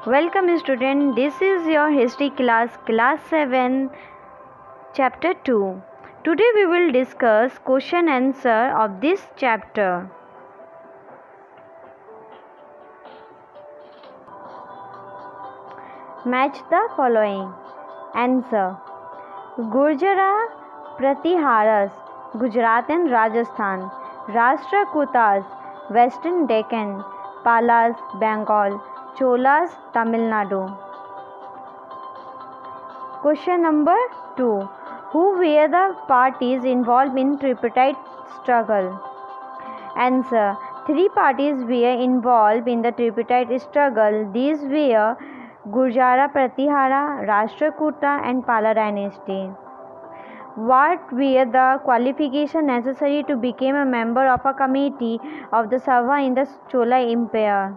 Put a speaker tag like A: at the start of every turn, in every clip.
A: Welcome student, this is your history class 7 chapter 2. Today we will discuss question answer of this chapter. Match the following. Answer: Gurjara Pratiharas, Gujarat and Rajasthan. Rashtrakutas, Western Deccan. Palas, Bengal. Cholas, Tamil Nadu. Question number 2. Who were the parties involved in tripartite struggle? Answer: 3 parties were involved in the tripartite struggle. These were Gurjara Pratihara, Rashtrakuta and Pala dynasty. What were the qualifications necessary to become a member of a committee of the Sabha in the Chola Empire?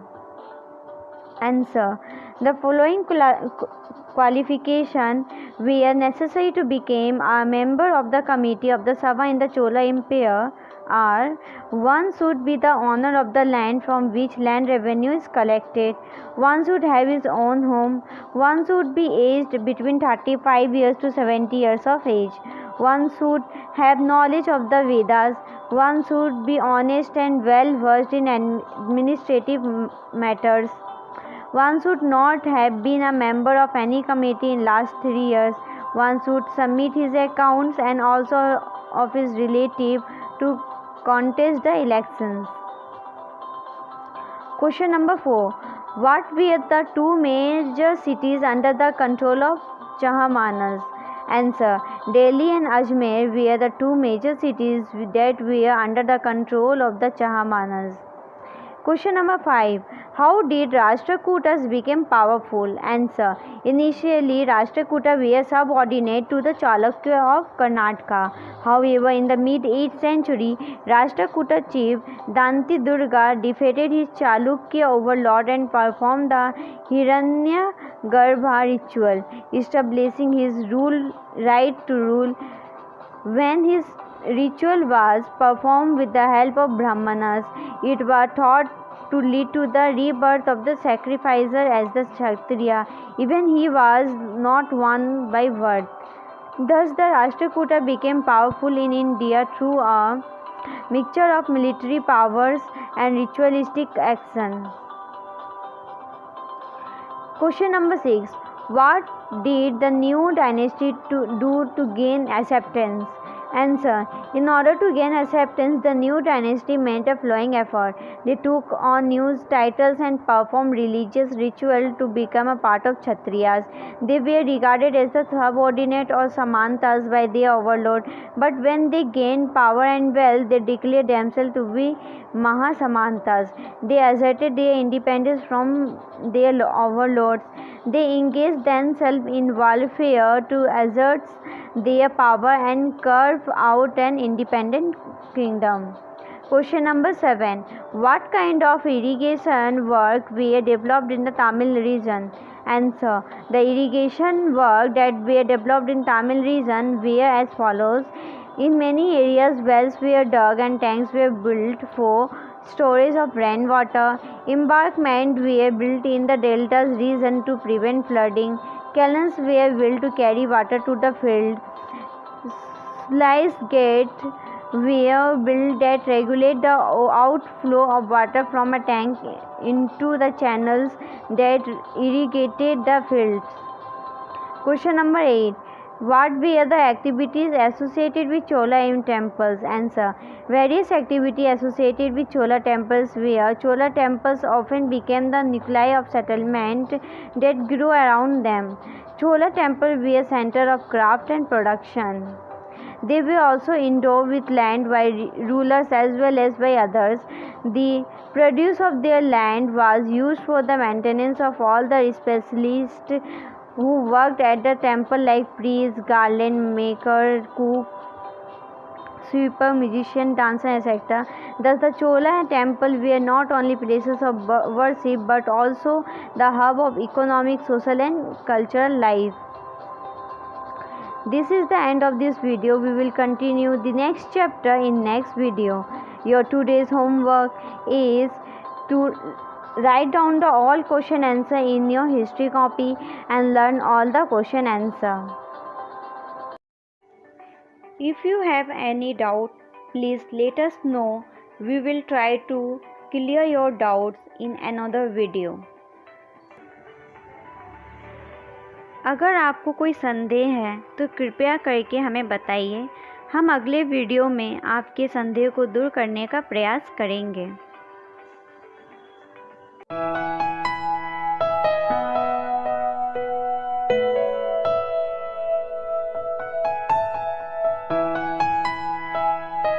A: Answer: the following qualification were necessary to become a member of the committee of the Sabha in the Chola Empire are: 1 should be the owner of the land from which land revenue is collected, 1 should have his own home, 1 should be aged between 35 years to 70 years of age, 1 should have knowledge of the Vedas, 1 should be honest and well versed in administrative matters, 1 should not have been a member of any committee in last 3 years, 1 should submit his accounts and also of his relative to contest the elections. Question number 4. What were the 2 major cities under the control of Chahamanas? Answer: Delhi and Ajmer were the 2 major cities that were under the control of the Chahamanas. Question number 5. How did Rashtrakutas become powerful? Answer: initially, Rashtrakuta were subordinate to the Chalukya of Karnataka. However, in the mid-8th century, Rashtrakuta chief Danti Durga defeated his Chalukya overlord and performed the Hiranyagarbha ritual, establishing his right to rule. When his ritual was performed with the help of Brahmanas, it was thought to lead to the rebirth of the sacrificer as the Kshatriya, even he was not one by birth. Thus, the Rashtrakuta became powerful in India through a mixture of military powers and ritualistic action. Question number 6. What did the new dynasty do to gain acceptance? Answer: in order to gain acceptance, the new dynasty made a flowing effort. They took on new titles and performed religious rituals to become a part of Kshatriyas. They were regarded as the subordinate or Samantas by their overlord, but when they gained power and wealth, they declared themselves to be Mahasamantas. They asserted their independence from their overlords. They engaged themselves in warfare to assert their power and carve out an independent kingdom. Question number 7. What kind of irrigation work were developed in the Tamil region? Answer: the irrigation work that were developed in Tamil region were as follows. In many areas, wells were dug and tanks were built for storage of rainwater. Embankments were built in the deltas region to prevent flooding. Canals were built to carry water to the field. Sluice gates were built that regulate the outflow of water from a tank into the channels that irrigated the fields. Question number 8. What were the activities associated with Chola temples? Answer: various activities associated with Chola temples were Chola temples often became the nuclei of settlement that grew around them. Chola temples were a center of craft and production. They were also endowed with land by rulers as well as by others. The produce of their land was used for the maintenance of all the specialists who worked at the temple, like priest, garland maker, cook, sweeper, musician, dancer, etc. Thus, the Chola temple were not only places of worship but also the hub of economic, social, and cultural life. This is the end of this video. We will continue the next chapter in next video. Your today's homework is to Write down the all question answer in your history copy and learn all the question answer. If you have any doubt, please let us know. We will try to clear your doubts in another video. अगर आपको कोई संदेह है तो कृपया करके हमें बताइए। हम अगले वीडियो में आपके संदेह को दूर करने का प्रयास करेंगे।